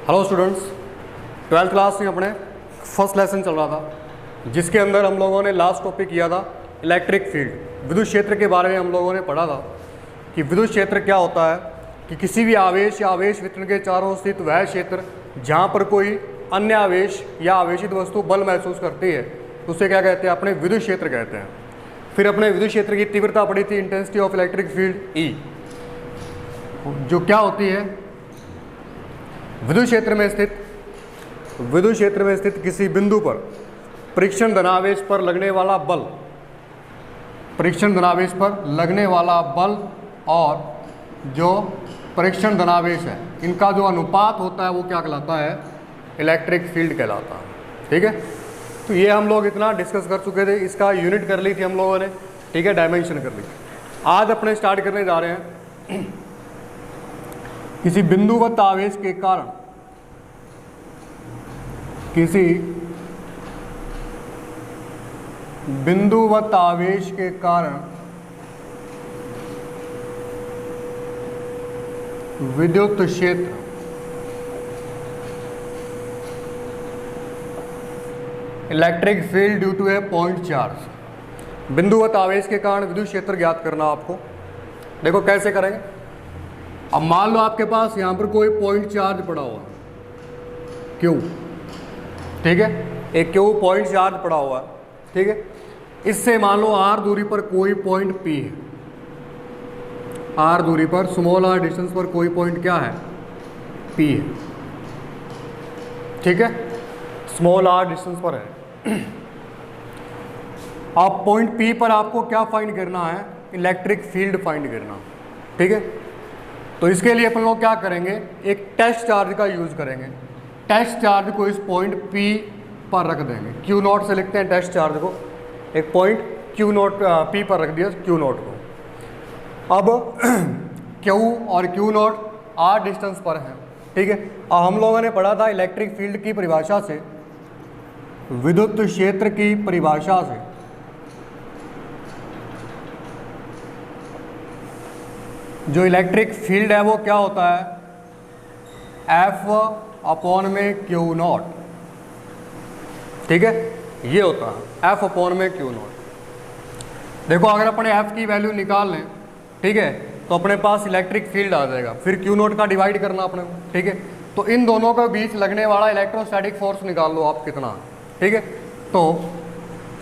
Hello students, twelfth class में अपने first lesson चल रहा था जिसके अंदर हम लोगों ने लास्ट टॉपिक किया था इलेक्ट्रिक फील्ड, विद्युत क्षेत्र के बारे में हम लोगों ने पढ़ा था कि विद्युत क्षेत्र क्या होता है कि किसी भी आवेश या आवेश वितरण के चारों स्थित वह क्षेत्र जहाँ पर कोई अन्य आवेश या आवेशित वस्तु बल महसूस करती है तो उसे क्या कहते हैं, अपने विद्युत क्षेत्र कहते हैं। फिर अपने विद्युत क्षेत्र की तीव्रता पड़ी थी intensity of electric field E, जो क्या होती है विद्युत क्षेत्र में स्थित किसी बिंदु पर परीक्षण धनावेश पर लगने वाला बल, और जो परीक्षण धनावेश है इनका जो अनुपात होता है वो क्या कहलाता है, इलेक्ट्रिक फील्ड कहलाता है। ठीक है, तो ये हम लोग इतना डिस्कस कर चुके थे, इसका यूनिट कर ली थी हम लोगों ने। ठीक है, डायमेंशन कर ली। आज अपने स्टार्ट करने जा रहे हैं किसी बिंदुवत आवेश के कारण विद्युत क्षेत्र electric field due to a point charge. बिंदुवत आवेश के कारण विद्युत क्षेत्र ज्ञात करना आपको। देखो कैसे करेंगे। अब मान लो आपके पास यहाँ पर कोई पॉइंट चार्ज पड़ा हुआ है क्यू, ठीक है, एक क्यू पॉइंट चार्ज पड़ा हुआ है। ठीक है, इससे मान लो आर दूरी पर कोई पॉइंट पी है, आर दूरी पर स्मॉल आर डिस्टेंस पर कोई पॉइंट क्या है, पी है। ठीक है, स्मॉल आर डिस्टेंस पर है। अब पॉइंट पी पर आपको क्या फाइंड करना है, इलेक्ट्रिक फील्ड फाइंड करना। ठीक है, तो इसके लिए अपन लोग क्या करेंगे, एक टेस्ट चार्ज का यूज करेंगे। टेस्ट चार्ज को इस पॉइंट P पर रख देंगे, Q नॉट से लिखते हैं टेस्ट चार्ज को, एक पॉइंट Q नॉट P पर रख दिया Q नॉट को। अब Q और Q नॉट R डिस्टेंस पर है। ठीक है, अब हम लोगों ने पढ़ा था इलेक्ट्रिक फील्ड की परिभाषा से, विद्युत क्षेत्र की परिभाषा से जो इलेक्ट्रिक फील्ड है वो क्या होता है, F अपॉन में Q नॉट। ठीक है, ये होता है F अपॉन में Q नॉट। देखो अगर अपने F की वैल्यू निकाल लें, ठीक है, तो अपने पास इलेक्ट्रिक फील्ड आ जाएगा। फिर Q नॉट का डिवाइड करना अपने को। ठीक है, तो इन दोनों के बीच लगने वाला इलेक्ट्रोस्टैटिक फोर्स निकाल लो आप कितना। ठीक है, तो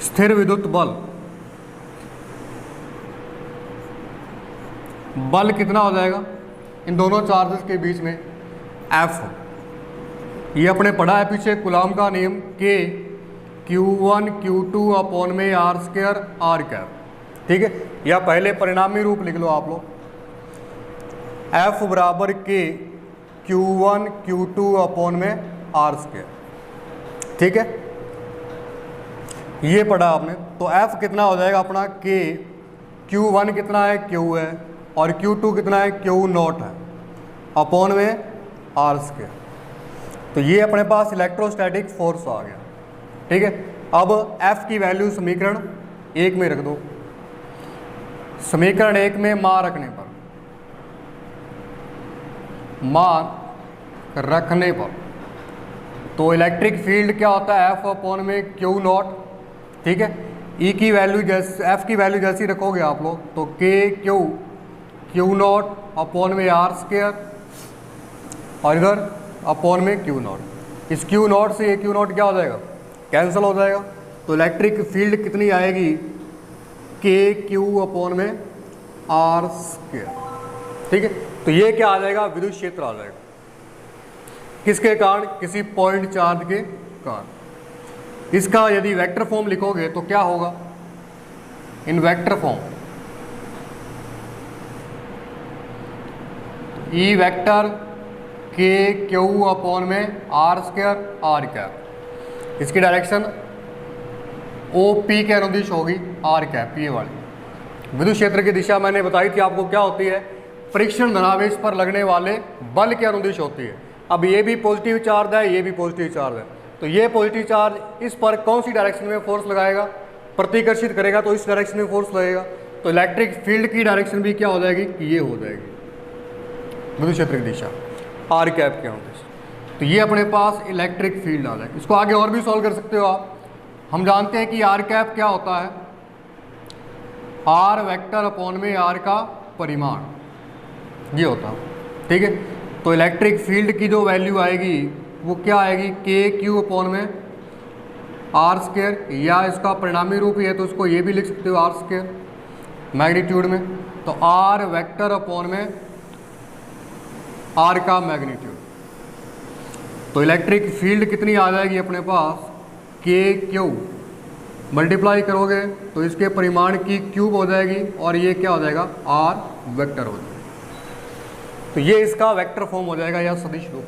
स्थिर विद्युत बल कितना हो जाएगा इन दोनों चार्जेस के बीच में, F। ये अपने पढ़ा है पीछे कूलॉम का नियम, K Q1 Q2 अपॉन में R स्क्वायर R कैप। ठीक है, या पहले परिणामी रूप लिख लो आप लोग, F बराबर K Q1 Q2 अपॉन में R स्क्वायर। ठीक है, ये पढ़ा आपने। तो F कितना हो जाएगा अपना, K Q1 कितना है, Q है, और Q2 कितना है, Q नॉट है, अपॉन में R स्क्वायर। तो ये अपने पास इलेक्ट्रोस्टैटिक फोर्स आ गया। ठीक है, अब F की वैल्यू समीकरण 1 में रख दो। समीकरण 1 में मान रखने पर तो इलेक्ट्रिक फील्ड क्या होता है, F अपॉन में Q नॉट। ठीक है, E की वैल्यू F की वैल्यू जैसी रखोगे आप लोग तो Q नॉट अपॉन में R स्क्वायर, और इधर अपॉन में Q नॉट। इस Q नॉट से ये Q नॉट क्या हो जाएगा, कैंसिल हो जाएगा। तो इलेक्ट्रिक फील्ड कितनी आएगी, K Q अपॉन में R स्क्वायर। ठीक है, तो ये क्या आ जाएगा, विद्युत क्षेत्र आ जाएगा। किसके कारण, किसी पॉइंट चार्ज के कारण। इसका यदि वेक्टर फॉर्म लिखोगे तो क्या होगा, इन vector form E vector K Q upon में R स्क्वायर R कैप। इसकी डायरेक्शन OP के अनुदिश होगी, R कैप ये वाली। विद्युत क्षेत्र की दिशा मैंने बताई थी आपको क्या होती है, परीक्षण धनावेश पर लगने वाले बल के अनुदिश होती है। अब ये भी पॉजिटिव चार्ज है, ये भी पॉजिटिव चार्ज है, तो ये पॉजिटिव चार्ज इस पर कौन सी डायरेक्शन में फोर्स लगाएगा, प्रतिकर्षित करेगा, तो इस डायरेक्शन में फोर्स लगेगा। तो इलेक्ट्रिक फील्ड की डायरेक्शन भी क्या हो जाएगी, ये हो जाएगी विद्युत क्षेत्र की दिशा, आर कैप के अनुदिश। तो ये अपने पास इलेक्ट्रिक फील्ड आ जाएगा। इसको आगे और भी सॉल्व कर सकते हो आप। हम जानते हैं कि आर कैप क्या होता है, आर वेक्टर अपॉन में आर का परिमाण, ये होता है, ठीक है। तो इलेक्ट्रिक फील्ड की जो वैल्यू आएगी वो क्या आएगी, के क्यू अपॉन में आर स्क्वायर, या इसका परिणामी रूप ही है तो इसको ये भी लिख सकते हो आर स्क्वायर मैग्नीट्यूड में। तो आर वेक्टर अपॉन में आर का मैग्नीट्यूड। तो इलेक्ट्रिक फील्ड कितनी आ जाएगी अपने पास, के क्यू मल्टीप्लाई करोगे तो इसके परिमाण की क्यूब हो जाएगी और ये क्या हो जाएगा, आर वेक्टर हो जाएगा। तो ये इसका वेक्टर फॉर्म हो जाएगा या सदिश रूप।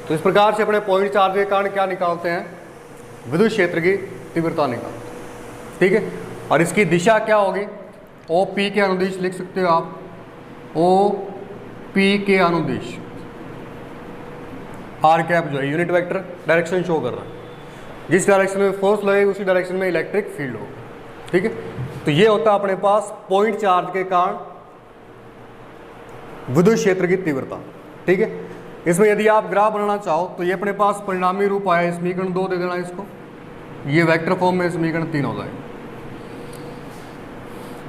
तो इस प्रकार से अपने पॉइंट चार्ज के कारण क्या निकालते हैं, विद्युत क्षेत्र की तीव्रता निकालते हैं, ठीक है। और इसकी दिशा क्या होगी, ओ पी के अनुदिश लिख सकते हो आप, ओ पी के अनुदिश। आर कैप जो है यूनिट वेक्टर डायरेक्शन शो कर रहा है, जिस डायरेक्शन में फोर्स लगेगी उसी डायरेक्शन में इलेक्ट्रिक फील्ड होगा, ठीक है। तो ये होता है अपने पास पॉइंट चार्ज के कारण विद्युत क्षेत्र की तीव्रता, ठीक है। इसमें यदि आप ग्राफ बनाना चाहो तो ये अपने पास परिणामी रूप आया, समीकरण 2 दे देना इसको, ये वेक्टर फॉर्म में समीकरण 3 हो जाएगा।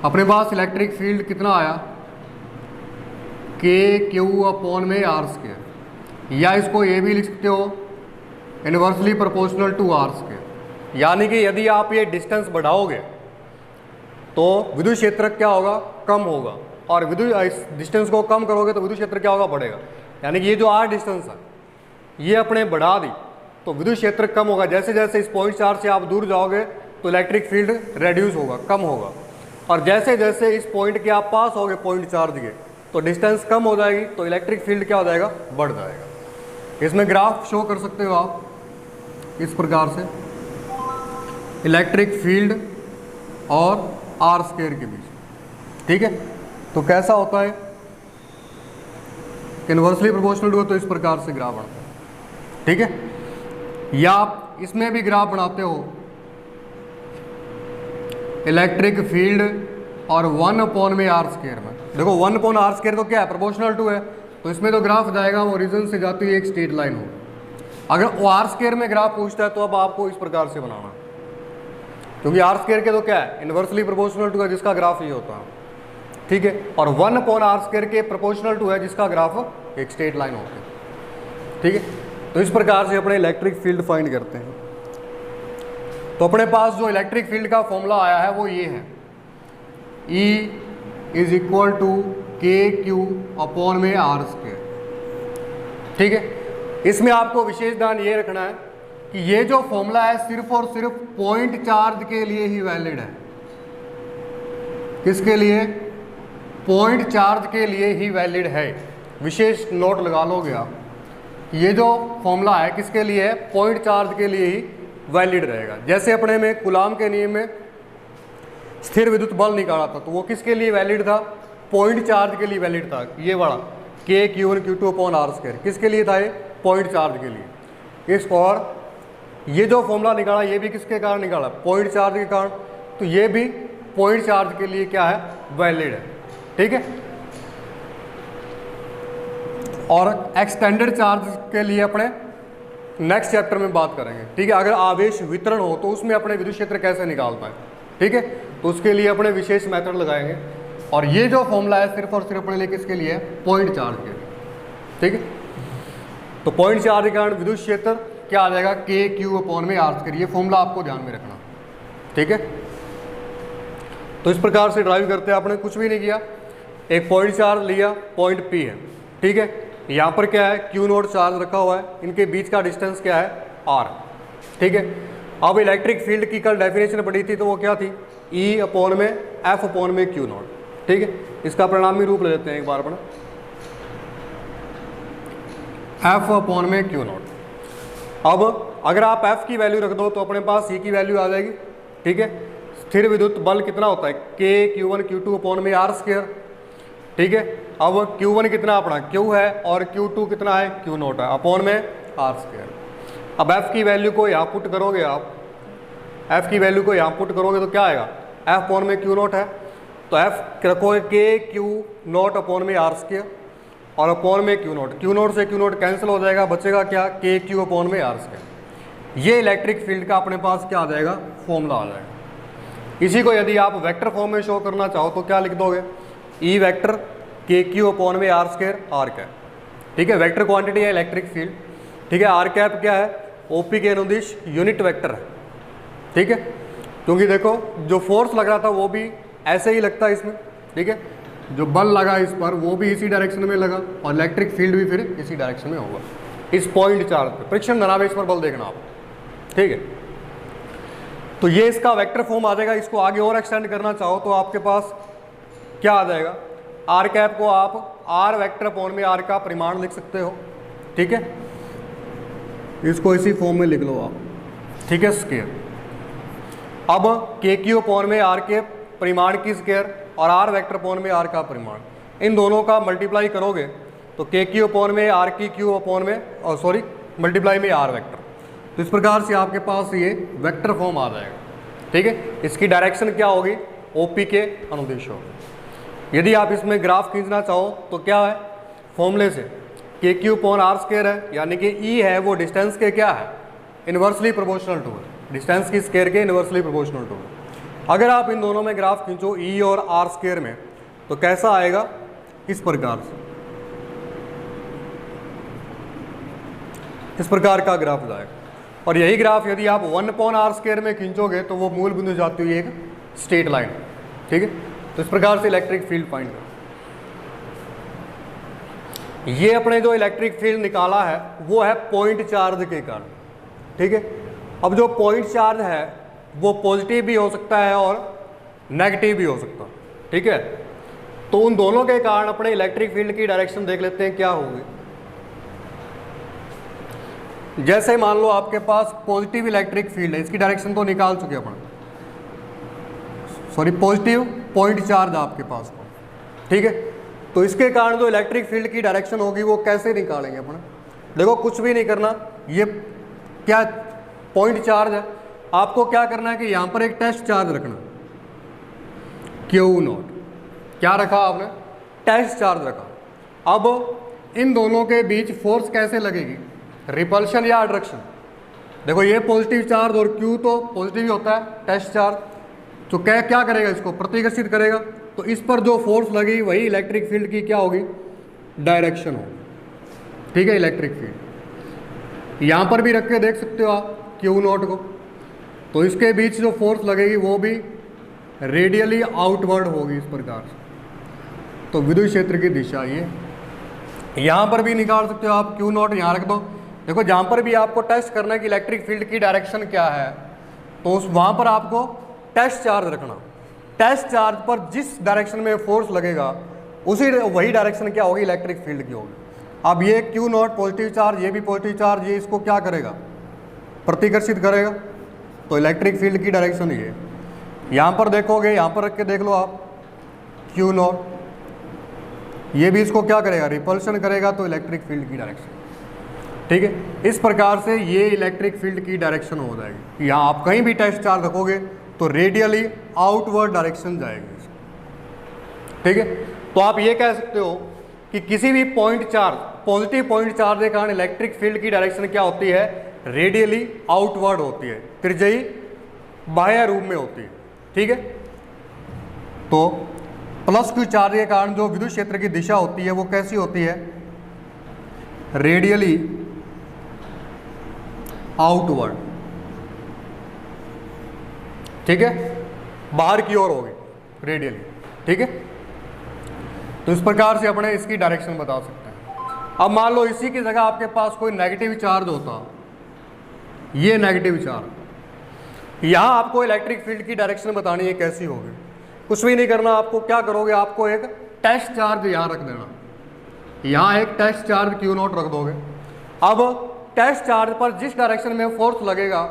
अपने पास इलेक्ट्रिक फील्ड कितना आया, के क्यू अपॉन में आर स्क्वायर, या इसको ये भी लिख सकते हो inversely proportional to R square. यानी कि यदि आप ये डिस्टेंस बढ़ाओगे तो विद्युत क्षेत्र क्या होगा, कम होगा, और विद्युत इस डिस्टेंस को कम करोगे तो विद्युत क्षेत्र क्या होगा, बढ़ेगा। यानी कि ये जो आर डिस्टेंस है ये अपने बढ़ा दी तो विद्युत क्षेत्र कम होगा। जैसे जैसे इस पॉइंट चार्ज से आप दूर जाओगे तो इलेक्ट्रिक फील्ड रेड्यूस होगा, कम होगा, और जैसे जैसे इस पॉइंट के आप पास होगे पॉइंट चार्ज के तो डिस्टेंस कम हो जाएगी तो इलेक्ट्रिक फील्ड क्या हो जाएगा, बढ़ जाएगा। इसमें ग्राफ शो कर सकते हो आप इस प्रकार से, इलेक्ट्रिक फील्ड और आर स्क्वायर के बीच, ठीक है। तो कैसा होता है, इनवर्सली प्रोपोर्शनल हो तो इस प्रकार से ग्राफ बनता है, ठीक है। या आप इसमें भी ग्राफ बनाते हो, इलेक्ट्रिक फील्ड और 1 अपॉन में आर स्क्वायर में। देखो 1 अपॉन आर स्क्वायर तो क्या है, प्रोपोर्शनल टू है, तो इसमें तो ग्राफ जाएगा वो ओरिजिन से जाती हुई एक स्ट्रेट लाइन हो। अगर वो आर स्क्वायर में ग्राफ पूछता है तो अब आपको इस प्रकार से बनाना, क्योंकि आर स्क्वायर के तो क्या है, इनवर्सली प्रोपोर्शनल टू है जिसका ग्राफ ये होता है, ठीक है। और 1 अपॉन आर स्क्वायर के प्रोपोर्शनल टू है जिसका ग्राफ एक स्ट्रेट लाइन होता है, ठीक है। तो इस प्रकार से अपने इलेक्ट्रिक फील्ड फाइंड करते हैं। तो अपने पास जो इलेक्ट्रिक फील्ड का फॉर्मूला आया है वो ये है, E इज इक्वल टू के क्यू अपॉन में आर स्क्वायर, ठीक है। इसमें आपको विशेष ध्यान ये रखना है कि ये जो फॉर्मूला है सिर्फ और सिर्फ पॉइंट चार्ज के लिए ही वैलिड है। किसके लिए, पॉइंट चार्ज के लिए ही वैलिड है। विशेष नोट लगा लोगे आप, ये जो फॉर्मूला है किसके लिए है, पॉइंट चार्ज के लिए ही वैलिड रहेगा। जैसे अपने में कूलाम के नियम में स्थिर विद्युत बल निकाला था तो वो किसके लिए वैलिड था, पॉइंट चार्ज के लिए वैलिड था। ये वाला के Q1 Q2 upon are square किसके लिए था, ये पॉइंट चार्ज के लिए। इस और ये जो फॉर्मूला निकाला ये भी किसके कारण निकाला, पॉइंट चार्ज के कारण, तो ये भी पॉइंट चार्ज के लिए क्या है, वैलिड है, ठीक है। और एक्सटेंडेड चार्ज के लिए अपने नेक्स्ट चैप्टर में बात करेंगे, ठीक है। अगर आवेश वितरण हो तो उसमें अपने विद्युत क्षेत्र कैसे निकालता है, ठीक है, तो उसके लिए अपने विशेष मेथड लगाएंगे। और ये जो फॉर्मूला है सिर्फ और सिर्फ अपने लिए किसके लिए है, पॉइंट चार्ज के लिए, ठीक है। तो पॉइंट चार्ज के कारण विद्युत क्षेत्र क्या आ जाएगा, के क्यू अपॉन में आर स्क्वायर। ये फॉर्मूला आपको ध्यान में रखना, ठीक है। तो इस प्रकार से ड्राइव करते हैं, आपने कुछ भी नहीं किया, एक पॉइंट चार्ज लिया, पॉइंट पी है, ठीक है। यहाँ पर क्या है, क्यू नोट चार्ज रखा हुआ है, इनके बीच का डिस्टेंस क्या है, आर, ठीक है। अब इलेक्ट्रिक फील्ड की कल डेफिनेशन पढ़ी थी तो वो क्या थी, ई अपॉन में एफ अपॉन में क्यू नोट, ठीक है। इसका परिणामी रूप ले लेते हैं एक बार अपना, एफ अपॉन में क्यू नोट। अब अगर आप एफ की वैल्यू रख दो तो अपने पास सी की वैल्यू आ जाएगी, ठीक है। स्थिर विद्युत बल कितना होता है, के Q1 Q2 अपॉन में आर स्क्वायर, ठीक है। अब Q1 कितना अपना Q है और Q2 कितना है, Q नोट है, अपॉन में आर स्क्वायर। अब एफ की वैल्यू को यहाँ पुट करोगे आप, एफ की वैल्यू को यहाँ पुट करोगे तो क्या आएगा, एफ अपॉन में Q नोट है तो एफ रखोगे के क्यू नोट अपॉन में आर स्क्वायर, और अपॉन में क्यू नॉट, क्यू नॉट से क्यू नॉट कैंसिल हो जाएगा, बचेगा क्या, के क्यू अपॉन में आर स्क्वायर। ये इलेक्ट्रिक फील्ड का अपने पास क्या आ जाएगा, फॉर्मूला आ जाएगा। इसी को यदि आप वेक्टर फॉर्म में शो करना चाहो तो क्या लिख दोगे, ई वेक्टर के क्यू अपॉन में आर स्क्वायर आर कैप। ठीक है, वेक्टर क्वांटिटी है इलेक्ट्रिक फील्ड। ठीक है, आर कैप क्या है, ओपी के अनुदिश यूनिट वेक्टर है। ठीक है, क्योंकि देखो जो फोर्स लग रहा था वो भी ऐसे ही लगता है इसमें। ठीक है, जो बल लगा इस पर वो भी इसी डायरेक्शन में लगा और इलेक्ट्रिक फील्ड भी फिर इसी डायरेक्शन में होगा, इस पॉइंट चार्ज पे। फ्रिक्शन बनावे इस पर बल देखना आप। ठीक है, तो ये इसका वेक्टर फॉर्म आ जाएगा। इसको आगे और एक्सटेंड करना चाहो तो आपके पास क्या आ जाएगा, आर कैप को आप आर वेक्टर अपॉन में आर का परिमाण लिख सकते हो। ठीक है, इसको इसी फॉर्म में लिख लो आप। ठीक है, स्क्वायर। अब के क्यू अपॉन में आर के परिमाण की स्क्वायर और आर वेक्टर अपॉन में आर का परिमाण, इन दोनों का मल्टीप्लाई करोगे तो के क्यू अपॉन में आर की क्यू अपॉन में सॉरी मल्टीप्लाई में आर वेक्टर। तो इस प्रकार से आपके पास ये वेक्टर फॉर्म आ जाएगा। ठीक है, इसकी डायरेक्शन क्या होगी, ओपी के अनुदिश होगी। यदि आप इसमें ग्राफ खींचना चाहो तो क्या है, फॉर्मूले से के क्यू अपॉन आर स्क्वायर है, यानी कि ई है वो डिस्टेंस के क्या है, इन्वर्सली प्रोपोर्शनल टू है, डिस्टेंस की स्क्वायर के इन्वर्सली प्रोपोर्शनल टू है। अगर आप इन दोनों में ग्राफ खींचो ई और आर स्क्वायर में तो कैसा आएगा, इस प्रकार से, इस प्रकार का ग्राफ जाएगा। और यही ग्राफ यदि आप 1/r स्क्वायर में खींचोगे तो वो मूल बिंदु जाती हुई एक स्ट्रेट लाइन। ठीक है, तो इस प्रकार से इलेक्ट्रिक फील्ड फाइंड करो। ये अपने जो इलेक्ट्रिक फील्ड निकाला है वो है पॉइंट चार्ज के कारण। ठीक है, अब जो पॉइंट चार्ज है वो पॉजिटिव भी हो सकता है और नेगेटिव भी हो सकता है। ठीक है, तो उन दोनों के कारण अपने इलेक्ट्रिक फील्ड की डायरेक्शन देख लेते हैं क्या होगी। जैसे मान लो आपके पास पॉजिटिव इलेक्ट्रिक फील्ड है, इसकी डायरेक्शन तो निकाल चुके अपन, सॉरी पॉजिटिव पॉइंट चार्ज आपके पास को। ठीक है, तो इसके कारण जो इलेक्ट्रिक फील्ड की डायरेक्शन होगी वो कैसे निकालेंगे अपन, देखो कुछ भी नहीं करना, ये क्या पॉइंट चार्ज है, आपको क्या करना है कि यहाँ पर एक टेस्ट चार्ज रखना, क्यू नॉट। क्या रखा आपने, टेस्ट चार्ज रखा। अब इन दोनों के बीच फोर्स कैसे लगेगी, रिपल्शन या अट्रैक्शन। देखो ये पॉजिटिव चार्ज और क्यू तो पॉजिटिव ही होता है, टेस्ट चार्ज, तो क्या करेगा, इसको प्रतिकर्षित करेगा। तो इस पर जो फोर्स लगी वही इलेक्ट्रिक फील्ड की क्या होगी, डायरेक्शन होगी। ठीक है, इलेक्ट्रिक फील्ड यहाँ पर भी रख के देख सकते हो आप क्यू नॉट को, तो इसके बीच जो फोर्स लगेगी वो भी रेडियली आउटवर्ड होगी इस प्रकार से। तो विद्युत क्षेत्र की दिशा ये यहाँ पर भी निकाल सकते हो आप, क्यू नॉट यहाँ रख दो। देखो जहाँ पर भी आपको टेस्ट करना है कि इलेक्ट्रिक फील्ड की डायरेक्शन क्या है, तो उस वहाँ पर आपको टेस्ट चार्ज रखना। टेस्ट चार्ज पर जिस डायरेक्शन में फोर्स लगेगा उसी वही डायरेक्शन क्या होगी, इलेक्ट्रिक फील्ड की होगी। अब ये क्यू नॉट पॉजिटिव चार्ज, ये भी पॉजिटिव चार्ज, ये इसको क्या करेगा, प्रतिकर्षित करेगा। तो इलेक्ट्रिक फील्ड की डायरेक्शन ये, यहाँ पर देखोगे, यहाँ पर रख के देख लो आप, क्यू नॉट, ये भी इसको क्या करेगा, रिपल्शन करेगा। तो इलेक्ट्रिक फील्ड की डायरेक्शन। ठीक है, इस प्रकार से ये इलेक्ट्रिक फील्ड की डायरेक्शन हो जाएगी। यहाँ आप कहीं भी टेस्ट चार्ज रखोगे तो रेडियली आउटवर्ड डायरेक्शन जाएगी। ठीक है, तो आप ये कह सकते हो कि किसी भी point charge, positive point charge के कारण इलेक्ट्रिक फील्ड की डायरेक्शन क्या होती है, रेडियली आउटवर्ड होती है, त्रिज्यी बाह्य रूप में होती है। ठीक है, तो प्लस क्यू चार्ज के कारण जो विद्युत क्षेत्र की दिशा होती है वो कैसी होती है, रेडियली आउटवर्ड। ठीक है, बाहर की ओर होगी रेडियली। ठीक है, तो इस प्रकार से अपने इसकी डायरेक्शन बता सकते हैं। अब मान लो इसी की जगह आपके पास कोई नेगेटिव चार्ज होता, ये नेगेटिव चार्ज, यहां आपको इलेक्ट्रिक फील्ड की डायरेक्शन बतानी है कैसी होगी। कुछ भी नहीं करना, आपको क्या करोगे, आपको एक टेस्ट चार्ज यहां रख देना, यहां एक टेस्ट चार्ज क्यू नॉट रख दोगे। अब टेस्ट चार्ज पर जिस डायरेक्शन में फोर्स लगेगा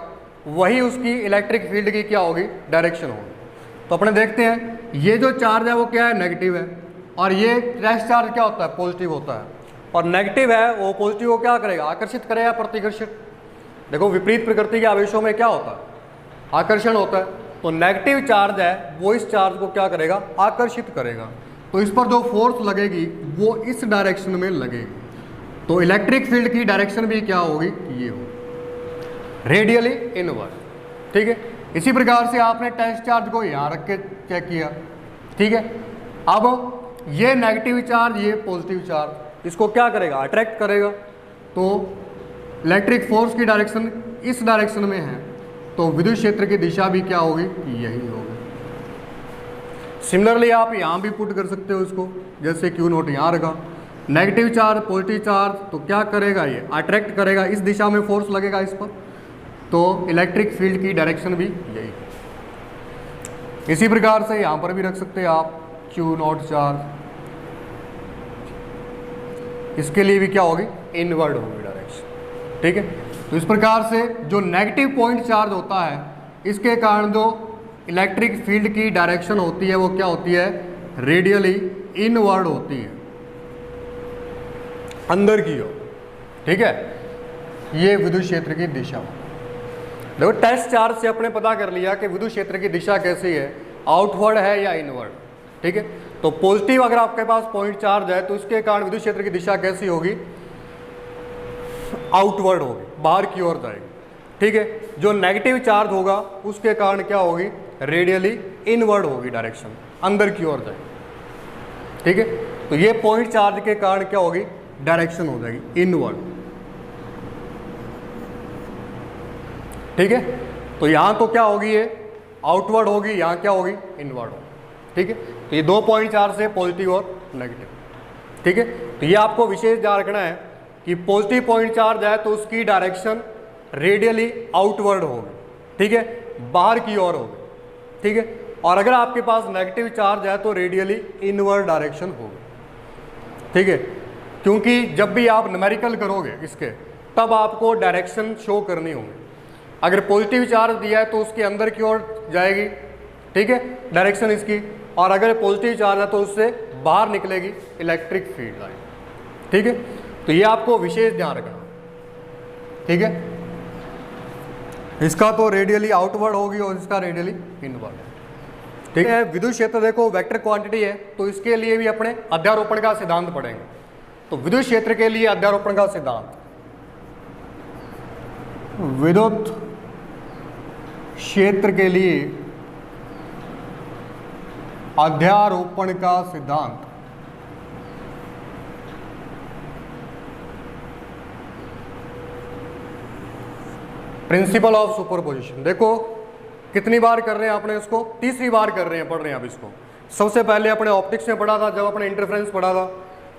वही उसकी इलेक्ट्रिक फील्ड की क्या होगी, डायरेक्शन होगी। तो अपने देखते हैं, ये जो चार्ज है वो क्या है, नेगेटिव है, और ये टेस्ट चार्ज क्या होता है, पॉजिटिव होता है। और नेगेटिव है वो पॉजिटिव को क्या करेगा, आकर्षित करेगा, प्रतिकर्षित। देखो विपरीत प्रकृति के आवेशों में क्या होता है, आकर्षण होता है। तो नेगेटिव चार्ज है वो इस चार्ज को क्या करेगा, आकर्षित करेगा। तो इस पर जो फोर्स लगेगी वो इस डायरेक्शन में लगेगी। तो इलेक्ट्रिक फील्ड की डायरेक्शन भी क्या होगी, ये होगी रेडियली इनवर्ड। ठीक है, इसी प्रकार से आपने टेस्ट चार्ज को यहाँ रख के चेक किया। ठीक है, अब ये नेगेटिव चार्ज, ये पॉजिटिव चार्ज, इसको क्या करेगा, अट्रैक्ट करेगा। तो इलेक्ट्रिक फोर्स की डायरेक्शन इस डायरेक्शन में है, तो विद्युत क्षेत्र की दिशा भी क्या होगी, यही होगी। सिमिलरली आप यहाँ भी पुट कर सकते हो इसको, जैसे क्यू नोट यहाँ रखा, नेगेटिव चार्ज पॉजिटिव चार्ज, तो क्या करेगा, ये अट्रैक्ट करेगा, इस दिशा में फोर्स लगेगा इस पर, तो इलेक्ट्रिक फील्ड की डायरेक्शन भी यही। इसी प्रकार से यहाँ पर भी रख सकते हैं आप क्यू नॉट चार्ज, इसके लिए भी क्या होगी, इनवर्ड होगी डायरेक्शन। ठीक है, तो इस प्रकार से जो नेगेटिव पॉइंट चार्ज होता है, इसके कारण जो इलेक्ट्रिक फील्ड की डायरेक्शन होती है वो क्या होती है, रेडियली इनवर्ड होती है, अंदर की ओर। ठीक है, ये विद्युत क्षेत्र की दिशा। देखो टेस्ट चार्ज से अपने पता कर लिया कि विद्युत क्षेत्र की दिशा कैसी है, आउटवर्ड है या इनवर्ड। ठीक है, तो पॉजिटिव अगर आपके पास पॉइंट चार्ज है तो इसके कारण विद्युत क्षेत्र की दिशा कैसी होगी, आउटवर्ड होगी, बाहर की ओर जाएगी। ठीक है, जो नेगेटिव चार्ज होगा उसके कारण क्या होगी, रेडियली इनवर्ड होगी डायरेक्शन, अंदर की ओर जाएगी। ठीक है, तो ये पॉइंट चार्ज के कारण क्या होगी, डायरेक्शन हो जाएगी इनवर्ड। ठीक है, तो यहां तो क्या होगी, ये आउटवर्ड होगी, यहां क्या होगी, इनवर्ड होगी। ठीक है, तो ये 2 पॉइंट चार्ज है, पॉजिटिव और नेगेटिव। ठीक है, तो ये आपको विशेष ध्यान रखना है कि पॉजिटिव पॉइंट चार्ज है तो उसकी डायरेक्शन रेडियली आउटवर्ड होगी। ठीक है, बाहर की ओर होगी। ठीक है, और अगर आपके पास नेगेटिव चार्ज है तो रेडियली इनवर्ड डायरेक्शन होगी। ठीक है, क्योंकि जब भी आप न्यूमेरिकल करोगे इसके, तब आपको डायरेक्शन शो करनी होगी। अगर पॉजिटिव चार्ज दिया है तो उसके अंदर की ओर जाएगी, ठीक है, डायरेक्शन इसकी, और अगर पॉजिटिव चार्ज है तो उससे बाहर निकलेगी, इलेक्ट्रिक फील्ड लाइन। ठीक है, तो ये आपको विशेष ध्यान रखना। ठीक है, इसका तो रेडियली आउटवर्ड होगी और इसका रेडियली इनवर्ड। ठीक है, विद्युत क्षेत्र देखो वेक्टर क्वांटिटी है, तो इसके लिए भी अपने अध्यारोपण का सिद्धांत पढ़ेंगे। तो विद्युत क्षेत्र के लिए अध्यारोपण का सिद्धांत, विद्युत क्षेत्र के लिए अध्यारोपण का सिद्धांत। प्रिंसिपल ऑफ सुपरपोजिशन, देखो कितनी बार कर रहे हैं आपने इसको, तीसरी बार कर रहे हैं, पढ़ रहे हैं अब इसको। सबसे पहले अपने ऑप्टिक्स में पढ़ा था, जब अपने इंटरफेरेंस पढ़ा था,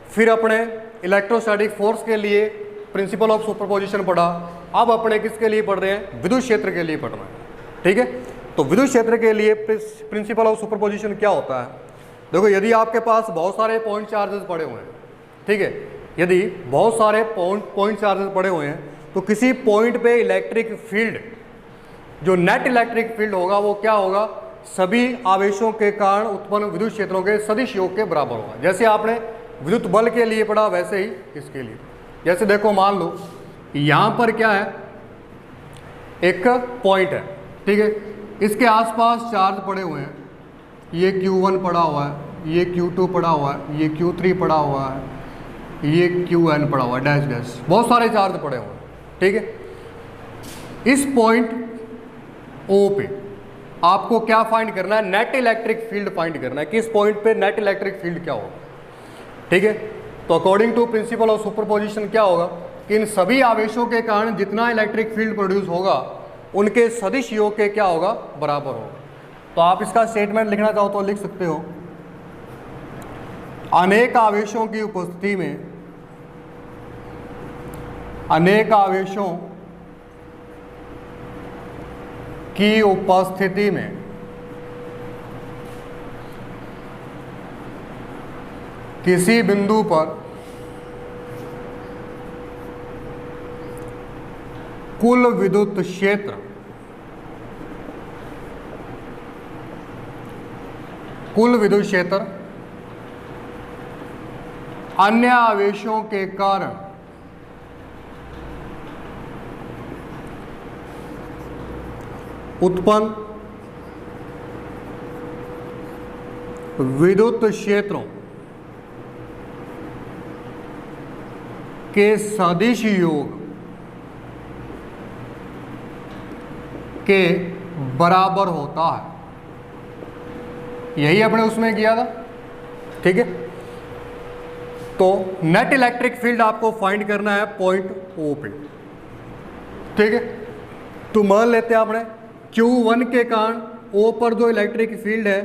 फिर अपने इलेक्ट्रोस्टैटिक फोर्स के लिए प्रिंसिपल ऑफ सुपरपोजिशन पढ़ा। अब अपने किसके लिए पढ़ रहे हैं, विद्युत क्षेत्र के लिए पढ़ रहे हैं। ठीक है, तो विद्युत क्षेत्र के लिए प्रिंसिपल ऑफ सुपरपोजिशन क्या होता है, देखो यदि आपके पास बहुत सारे पॉइंट चार्जेस पड़े हुए हैं, ठीक है, यदि बहुत सारे पॉइंट चार्जेस पड़े हुए हैं, तो किसी पॉइंट पे इलेक्ट्रिक फील्ड, जो नेट इलेक्ट्रिक फील्ड होगा वो क्या होगा, सभी आवेशों के कारण उत्पन्न विद्युत क्षेत्रों के सदिश योग के बराबर होगा। जैसे आपने विद्युत बल के लिए पढ़ा वैसे ही इसके लिए। जैसे देखो मान लो यहाँ पर क्या है, एक पॉइंट है, ठीक है, इसके आसपास चार्ज पड़े हुए हैं, ये Q1 पड़ा हुआ है, ये Q2 पड़ा हुआ है, ये Q3 पड़ा हुआ है, ये Qn पड़ा हुआ है, डैश डैश, बहुत सारे चार्ज पड़े हुए हैं। ठीक है, इस पॉइंट O पे आपको क्या फाइंड करना है, नेट इलेक्ट्रिक फील्ड फाइंड करना है कि इस पॉइंट पे नेट इलेक्ट्रिक फील्ड क्या होगा। ठीक है, तो according to principle of superposition क्या होगा कि इन सभी आवेशों के कारण जितना इलेक्ट्रिक फील्ड प्रोड्यूस होगा उनके सदिश योग के क्या होगा, बराबर होगा। तो आप इसका स्टेटमेंट लिखना चाहो तो लिख सकते हो, अनेक आवेशों की उपस्थिति में, अनेक आवेशों की उपस्थिति में किसी बिंदु पर कुल विद्युत क्षेत्र, कुल विद्युत क्षेत्र अन्य आवेशों के कारण उत्पन्न विद्युत क्षेत्रों के सदिश योग के बराबर होता है। यही अपने उसमें किया था, ठीक है। तो नेट इलेक्ट्रिक फील्ड आपको फाइंड करना है पॉइंट ओ पे, ठीक है। तो मान लेते हैं आपने Q1 के कारण O पर जो इलेक्ट्रिक फील्ड है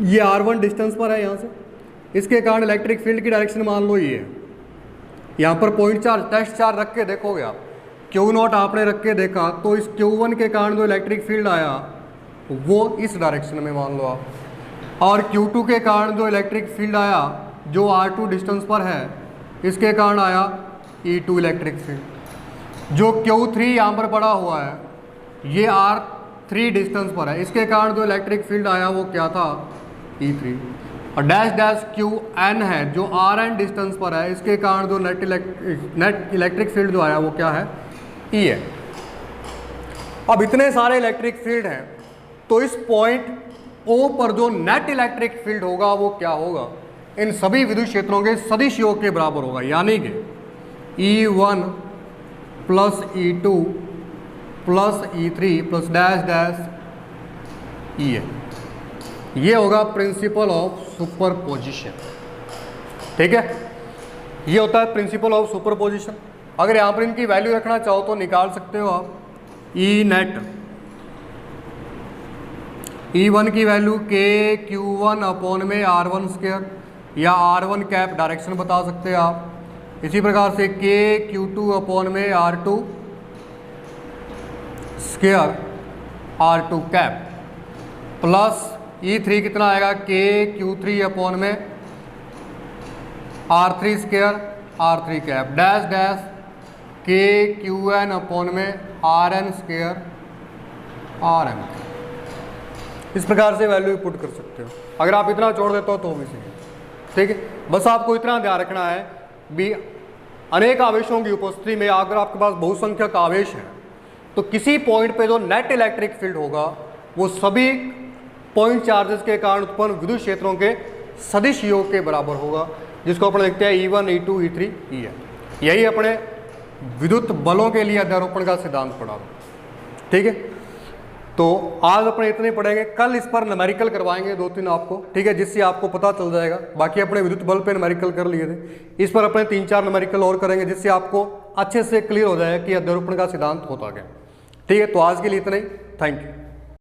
ये R1 डिस्टेंस पर है यहाँ से, इसके कारण इलेक्ट्रिक फील्ड की डायरेक्शन मान लो ये है। यहाँ पर पॉइंट चार्ज टेस्ट चार्ज रख के देखोगे आप, Q0 आपने रख के देखा तो इस Q1 के कारण जो इलेक्ट्रिक फील्ड आया वो इस डायरेक्शन में मान लो आप, और Q2 के कारण जो इलेक्ट्रिक फील्ड आया जो R2 डिस्टेंस पर है इसके कारण आया E2 इलेक्ट्रिक फील्ड। जो Q3 यहाँ पर पड़ा हुआ है ये R3 डिस्टेंस पर है, इसके कारण जो इलेक्ट्रिक फील्ड आया वो क्या था E3। और डैश डैश Qn है जो Rn डिस्टेंस पर है, इसके कारण जो नेट इलेक्ट्रिक फील्ड जो आया वो क्या है E है। अब इतने सारे इलेक्ट्रिक फील्ड हैं तो इस पॉइंट O पर जो नेट इलेक्ट्रिक फील्ड होगा वो क्या होगा, इन सभी विद्युत क्षेत्रों के सदिश योग के बराबर होगा। यानी कि E1 plus E2 plus E3 plus dash dash E है। ये होगा प्रिंसिपल ऑफ सुपरपोजिशन, ठीक है। ये होता है प्रिंसिपल ऑफ सुपरपोजिशन। अगर यहाँ पर इनकी वैल्यू रखना चाहो तो निकाल सकते हो आप। ई नेट E1 की वैल्यू Q1 अपॉन में R1 स्क्वायर या R1 कैप डायरेक्शन बता सकते हैं आप। इसी प्रकार से Q2 अपॉन में R2 square R2 cap plus E3 कितना आएगा Q3 अपॉन में R3 square R3 cap dash dash Qn upon में Rn स्क्वायर Rn। इस प्रकार से वैल्यू पुट कर सकते हो। अगर आप इतना छोड़ देते हो तो भी सही है, ठीक है। बस आपको इतना ध्यान रखना है भी अनेक आवेशों की उपस्थिति में अगर आपके पास बहुसंख्यक आवेश हैं तो किसी पॉइंट पे जो नेट इलेक्ट्रिक फील्ड होगा वो सभी पॉइंट चार्जेस के कारण उत्पन्न विद्युत क्षेत्रों के सदिश योग के बराबर होगा, जिसको अपने देखते हैं E1 E2 E3 E है। यही अपने विद्युत बलों के लिए अध्यारोपण का सिद्धांत पढ़ा, ठीक है। तो आज अपने इतने पढ़ेंगे, कल इस पर न्यूमेरिकल करवाएंगे 2-3 आपको, ठीक है, जिससे आपको पता चल जाएगा। बाकी अपने विद्युत बल पे न्यूमेरिकल कर लिए थे, इस पर अपने 3-4 न्यूमेरिकल और करेंगे जिससे आपको अच्छे से क्लियर हो जाएगा कि अध्यारोपण का सिद्धांत होता क्या, ठीक है। तो आज के लिए इतना ही, थैंक यू।